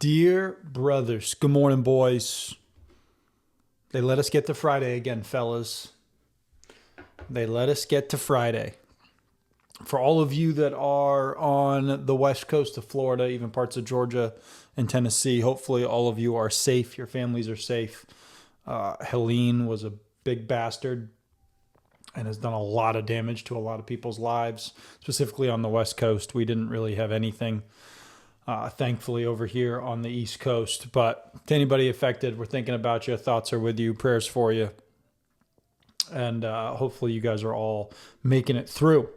Dear brothers, good morning, boys. They let us get to Friday again, fellas. They let us get to Friday. For all of you that are on the west coast of Florida, even parts of Georgia and Tennessee, hopefully all of you are safe. Your families are safe. Helene was a big bastard and has done a lot of damage to a lot of people's lives, specifically on the west coast. We didn't really have anything, thankfully, over here on the east coast. But to anybody affected, we're thinking about you. Thoughts are with you. Prayers for you. And hopefully you guys are all making it through.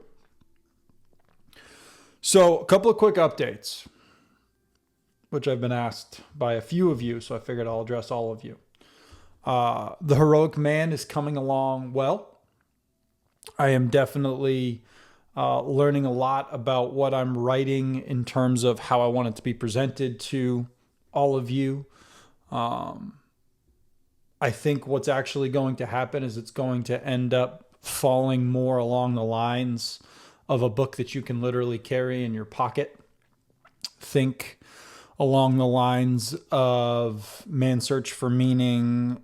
So a couple of quick updates, which I've been asked by a few of you, so I figured I'll address all of you. The Heroic Man is coming along well. I am definitely learning a lot about what I'm writing in terms of how I want it to be presented to all of you. I think what's actually going to happen is it's going to end up falling more along the lines of a book that you can literally carry in your pocket. Think along the lines of Man's Search for Meaning,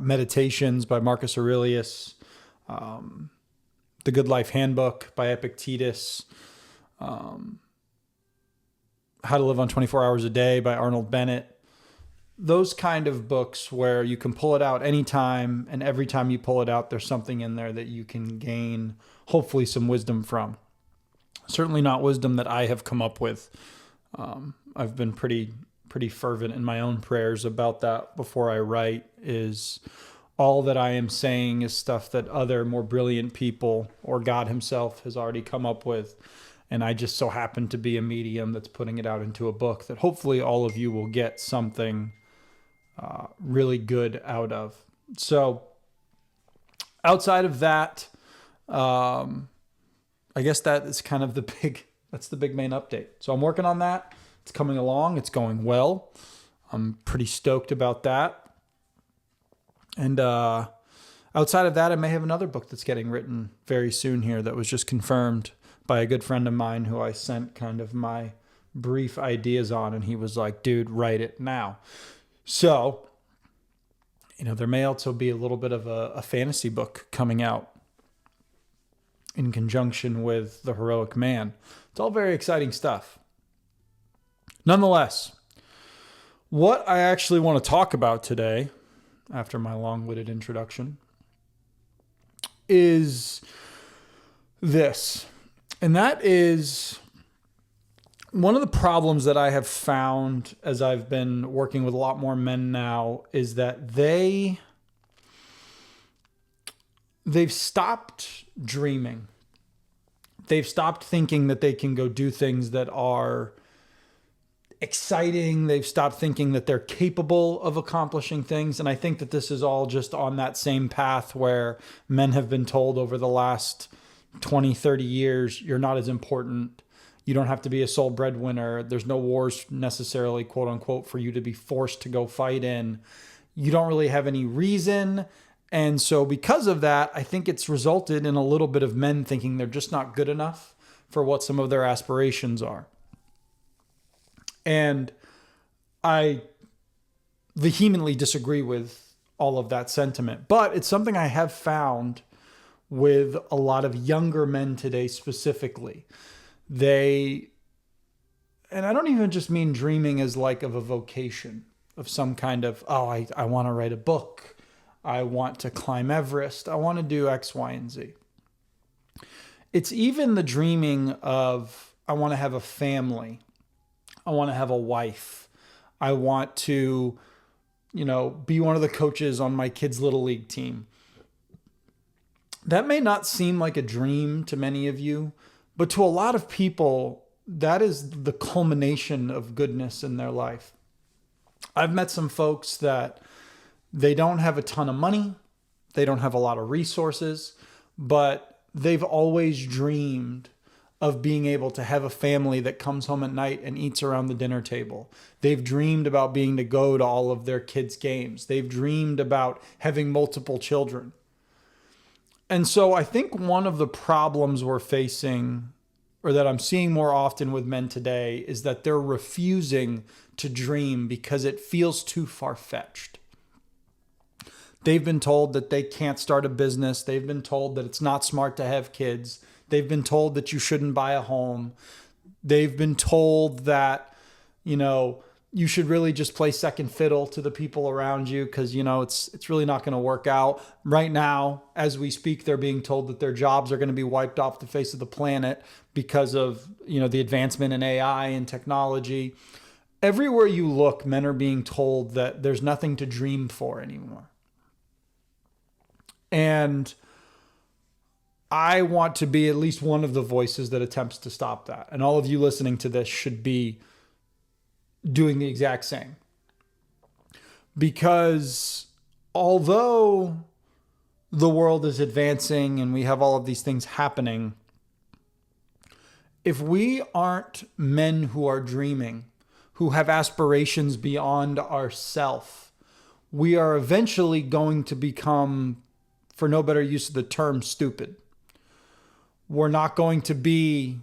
Meditations by Marcus Aurelius, The Good Life Handbook by Epictetus, How to Live on 24 Hours a Day by Arnold Bennett. Those kind of books where you can pull it out anytime, and every time you pull it out, there's something in there that you can gain, hopefully, some wisdom from. Certainly not wisdom that I have come up with. I've been pretty fervent in my own prayers about that before I write. Is all that I am saying is stuff that other more brilliant people or God himself has already come up with. And I just so happen to be a medium that's putting it out into a book that hopefully all of you will get something really good out of. So outside of that, I guess that is kind of that's the big main update. So I'm working on that. It's coming along. It's going well. I'm pretty stoked about that. And outside of that, I may have another book that's getting written very soon here that was just confirmed by a good friend of mine who I sent kind of my brief ideas on. And he was like, dude, write it now. So, there may also be a little bit of a fantasy book coming out in conjunction with The Heroic Man. It's all very exciting stuff. Nonetheless, what I actually want to talk about today, after my long-winded introduction, is this. And that is one of the problems that I have found as I've been working with a lot more men now is that they've stopped dreaming. They've stopped thinking that they can go do things that are exciting. They've stopped thinking that they're capable of accomplishing things. And I think that this is all just on that same path where men have been told over the last 20, 30 years, you're not as important. You don't have to be a sole breadwinner. There's no wars necessarily, quote unquote, for you to be forced to go fight in. You don't really have any reason. And so because of that, I think it's resulted in a little bit of men thinking they're just not good enough for what some of their aspirations are. And I vehemently disagree with all of that sentiment. But it's something I have found with a lot of younger men today specifically. And I don't even just mean dreaming as like of a vocation of some kind of, I want to write a book. I want to climb Everest. I want to do X, Y, and Z. It's even the dreaming of, I want to have a family. I want to have a wife. I want to, be one of the coaches on my kids' little league team. That may not seem like a dream to many of you, but to a lot of people, that is the culmination of goodness in their life. I've met some folks that they don't have a ton of money. They don't have a lot of resources, but they've always dreamed of being able to have a family that comes home at night and eats around the dinner table. They've dreamed about being to go to all of their kids' games. They've dreamed about having multiple children. And so I think one of the problems we're facing or that I'm seeing more often with men today, is that they're refusing to dream because it feels too far-fetched. They've been told that they can't start a business. They've been told that it's not smart to have kids. They've been told that you shouldn't buy a home. They've been told that, you should really just play second fiddle to the people around you because, it's really not going to work out. Right now, as we speak, they're being told that their jobs are going to be wiped off the face of the planet because of, the advancement in AI and technology. Everywhere you look, men are being told that there's nothing to dream for anymore. And I want to be at least one of the voices that attempts to stop that. And all of you listening to this should be doing the exact same. Because although the world is advancing and we have all of these things happening, if we aren't men who are dreaming, who have aspirations beyond ourself, we are eventually going to become, for no better use of the term, stupid. We're not going to be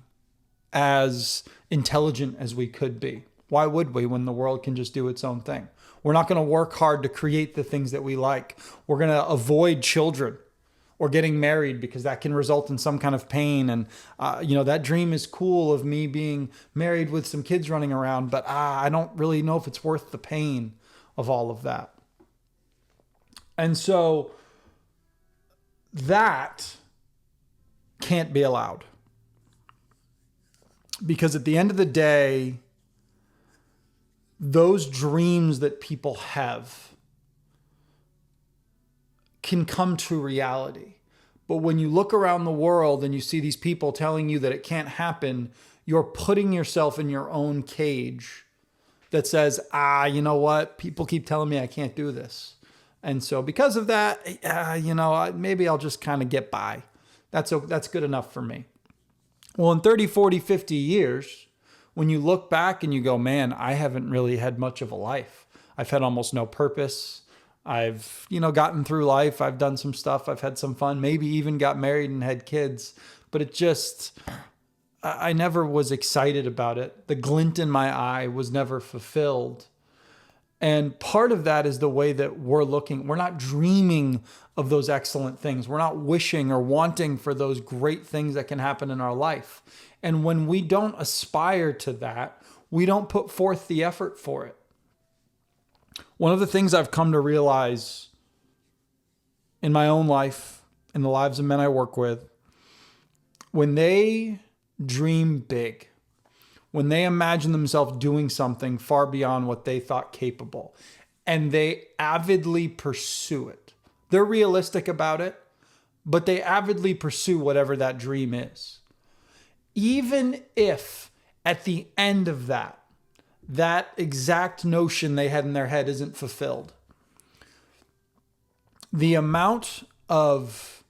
as intelligent as we could be. Why would we when the world can just do its own thing? We're not going to work hard to create the things that we like. We're going to avoid children or getting married because that can result in some kind of pain. And, that dream is cool of me being married with some kids running around, but I don't really know if it's worth the pain of all of that. And so that can't be allowed. Because at the end of the day, those dreams that people have can come to reality. But when you look around the world and you see these people telling you that it can't happen, you're putting yourself in your own cage that says, you know what? People keep telling me I can't do this. And so because of that, maybe I'll just kind of get by. That's good enough for me. Well, in 30, 40, 50 years, when you look back and you go, man, I haven't really had much of a life. I've had almost no purpose. I've, gotten through life. I've done some stuff. I've had some fun, maybe even got married and had kids, but I never was excited about it. The glint in my eye was never fulfilled. And part of that is the way that we're looking. We're not dreaming of those excellent things. We're not wishing or wanting for those great things that can happen in our life. And when we don't aspire to that, we don't put forth the effort for it. One of the things I've come to realize in my own life, in the lives of men I work with, when they dream big, when they imagine themselves doing something far beyond what they thought capable, and they avidly pursue it, they're realistic about it, but they avidly pursue whatever that dream is. Even if at the end of that exact notion they had in their head isn't fulfilled, the amount of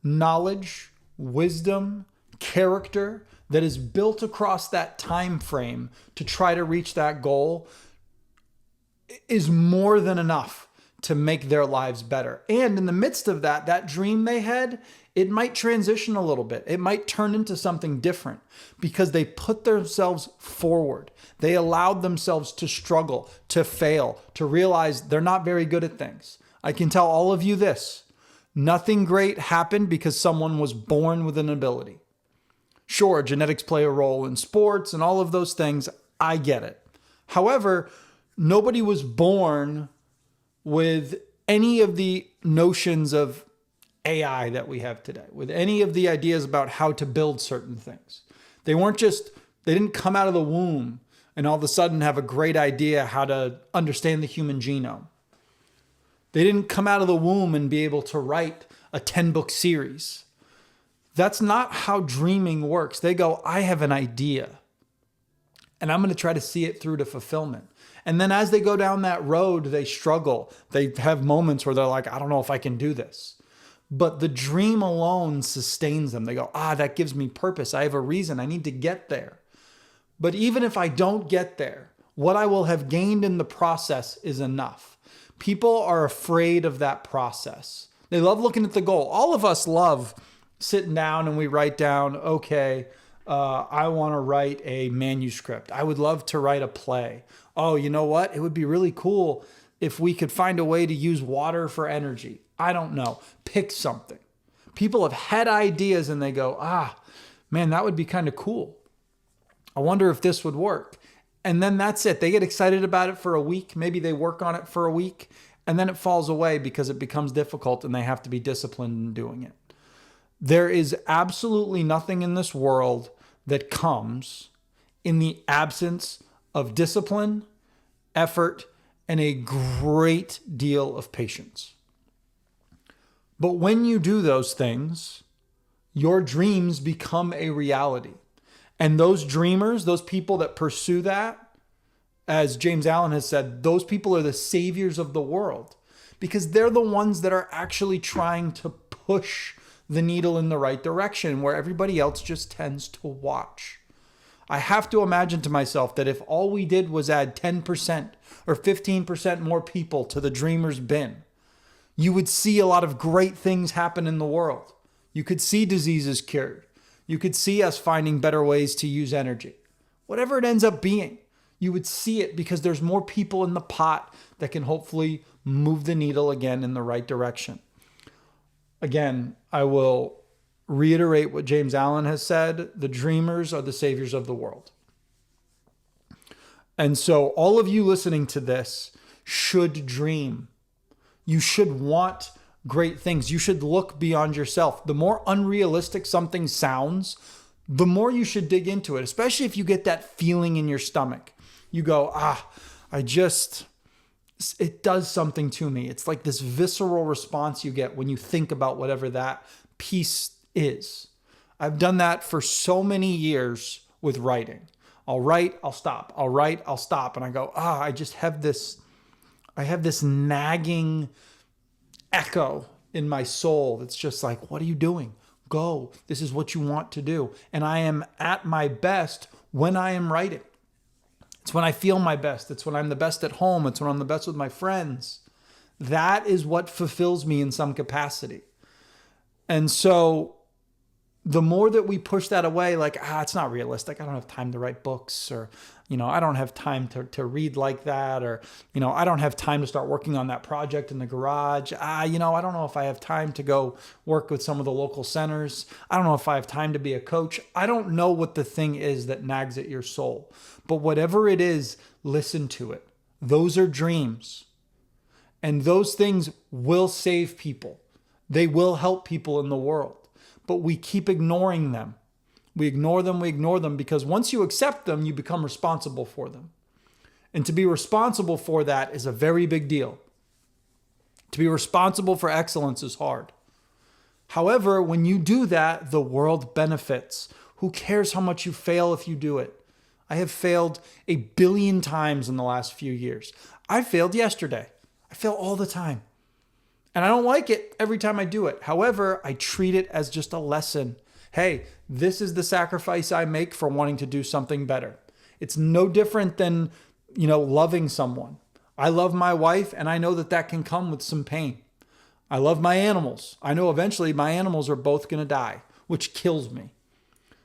knowledge, wisdom, character that is built across that time frame to try to reach that goal is more than enough to make their lives better. And in the midst of that dream they had, it might transition a little bit. It might turn into something different because they put themselves forward. They allowed themselves to struggle, to fail, to realize they're not very good at things. I can tell all of you this: nothing great happened because someone was born with an ability. Sure, genetics play a role in sports and all of those things. I get it. However, nobody was born with any of the notions of AI that we have today, with any of the ideas about how to build certain things. They didn't come out of the womb and all of a sudden have a great idea how to understand the human genome. They didn't come out of the womb and be able to write a 10-book series. That's not how dreaming works. They go, I have an idea, and I'm going to try to see it through to fulfillment. And then as they go down that road, they struggle. They have moments where they're like, I don't know if I can do this. But the dream alone sustains them. They go, that gives me purpose. I have a reason. I need to get there. But even if I don't get there, what I will have gained in the process is enough. People are afraid of that process. They love looking at the goal. All of us love sitting down and we write down, okay, I want to write a manuscript. I would love to write a play. Oh, you know what? It would be really cool if we could find a way to use water for energy. I don't know. Pick something. People have had ideas and they go, man, that would be kind of cool. I wonder if this would work. And then that's it. They get excited about it for a week. Maybe they work on it for a week and then it falls away because it becomes difficult and they have to be disciplined in doing it. There is absolutely nothing in this world that comes in the absence of discipline, effort, and a great deal of patience. But when you do those things, your dreams become a reality. And those dreamers, those people that pursue that, as James Allen has said, those people are the saviors of the world because they're the ones that are actually trying to push the needle in the right direction where everybody else just tends to watch. I have to imagine to myself that if all we did was add 10% or 15% more people to the dreamer's bin, you would see a lot of great things happen in the world. You could see diseases cured. You could see us finding better ways to use energy. Whatever it ends up being, you would see it because there's more people in the pot that can hopefully move the needle again in the right direction. Again, I will reiterate what James Allen has said. The dreamers are the saviors of the world. And so all of you listening to this should dream. You should want great things. You should look beyond yourself. The more unrealistic something sounds, the more you should dig into it, especially if you get that feeling in your stomach. You go, it does something to me. It's like this visceral response you get when you think about whatever that piece is. I've done that for so many years with writing. I'll write, I'll stop. I'll write, I'll stop. And I go, I have this nagging echo in my soul that's just like, what are you doing? Go. This is what you want to do. And I am at my best when I am writing. It's when I feel my best. It's when I'm the best at home. It's when I'm the best with my friends. That is what fulfills me in some capacity. And so the more that we push that away, like, it's not realistic. I don't have time to write books, or, I don't have time to read like that, or, I don't have time to start working on that project in the garage. I don't know if I have time to go work with some of the local centers. I don't know if I have time to be a coach. I don't know what the thing is that nags at your soul, but whatever it is, listen to it. Those are dreams, and those things will save people. They will help people in the world. But we keep ignoring them. We ignore them because once you accept them, you become responsible for them. And to be responsible for that is a very big deal. To be responsible for excellence is hard. However, when you do that, the world benefits. Who cares how much you fail if you do it? I have failed 1 billion times in the last few years. I failed yesterday. I fail all the time. And I don't like it every time I do it. However, I treat it as just a lesson. Hey, this is the sacrifice I make for wanting to do something better. It's no different than, loving someone. I love my wife, and I know that can come with some pain. I love my animals. I know eventually my animals are both going to die, which kills me.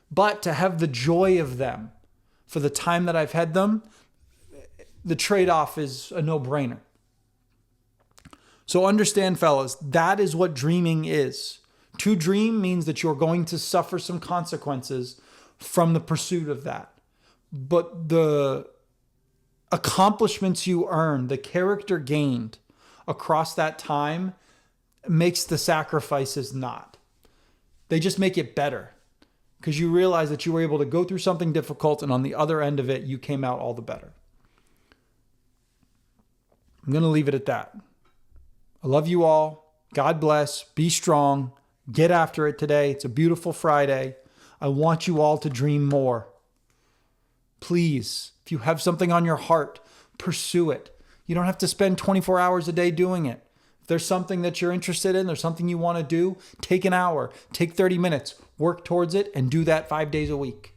But to have the joy of them for the time that I've had them, the trade-off is a no-brainer. So understand, fellas, that is what dreaming is. To dream means that you're going to suffer some consequences from the pursuit of that. But the accomplishments you earn, the character gained across that time makes the sacrifices not. They just make it better because you realize that you were able to go through something difficult, and on the other end of it, you came out all the better. I'm going to leave it at that. I love you all. God bless. Be strong. Get after it today. It's a beautiful Friday. I want you all to dream more. Please, if you have something on your heart, pursue it. You don't have to spend 24 hours a day doing it. If there's something that you're interested in, there's something you want to do, take an hour, take 30 minutes, work towards it, and do that 5 days a week.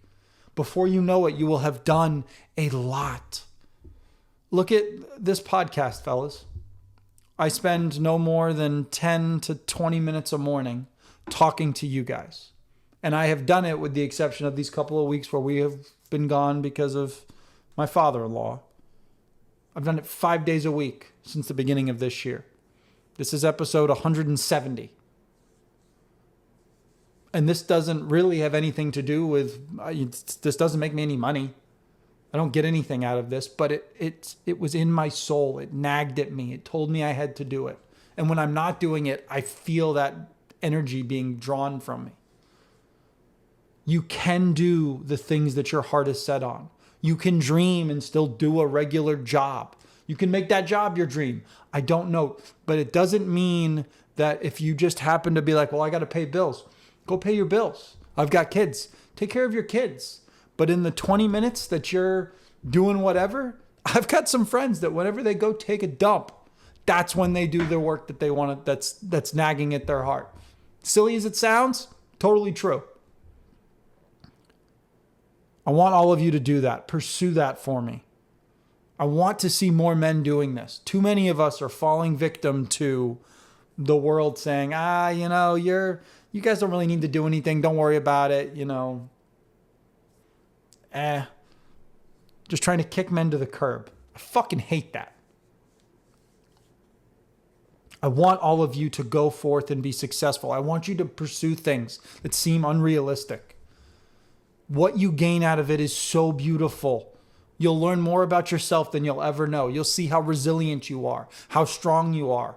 Before you know it, you will have done a lot. Look at this podcast, fellas. I spend no more than 10 to 20 minutes a morning talking to you guys. And I have done it with the exception of these couple of weeks where we have been gone because of my father-in-law. I've done it 5 days a week since the beginning of this year. This is episode 170. And this doesn't really have anything to do with, this doesn't make me any money. I don't get anything out of this, but it was in my soul. It nagged at me. It told me I had to do it. And when I'm not doing it, I feel that energy being drawn from me. You can do the things that your heart is set on. You can dream and still do a regular job. You can make that job your dream. I don't know. But it doesn't mean that if you just happen to be like, well, I got to pay bills. Go pay your bills. I've got kids. Take care of your kids. But in the 20 minutes that you're doing whatever, I've got some friends that whenever they go take a dump, that's when they do the work that they want to, that's nagging at their heart. Silly as it sounds, totally true. I want all of you to do that. Pursue that for me. I want to see more men doing this. Too many of us are falling victim to the world saying, you guys don't really need to do anything. Don't worry about it. Just trying to kick men to the curb. I fucking hate that. I want all of you to go forth and be successful. I want you to pursue things that seem unrealistic. What you gain out of it is so beautiful. You'll learn more about yourself than you'll ever know. You'll see how resilient you are, how strong you are.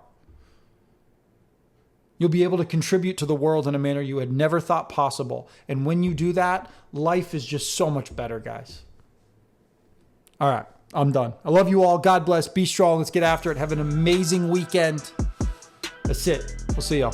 You'll be able to contribute to the world in a manner you had never thought possible. And when you do that, life is just so much better, guys. All right, I'm done. I love you all. God bless. Be strong. Let's get after it. Have an amazing weekend. That's it. We'll see y'all.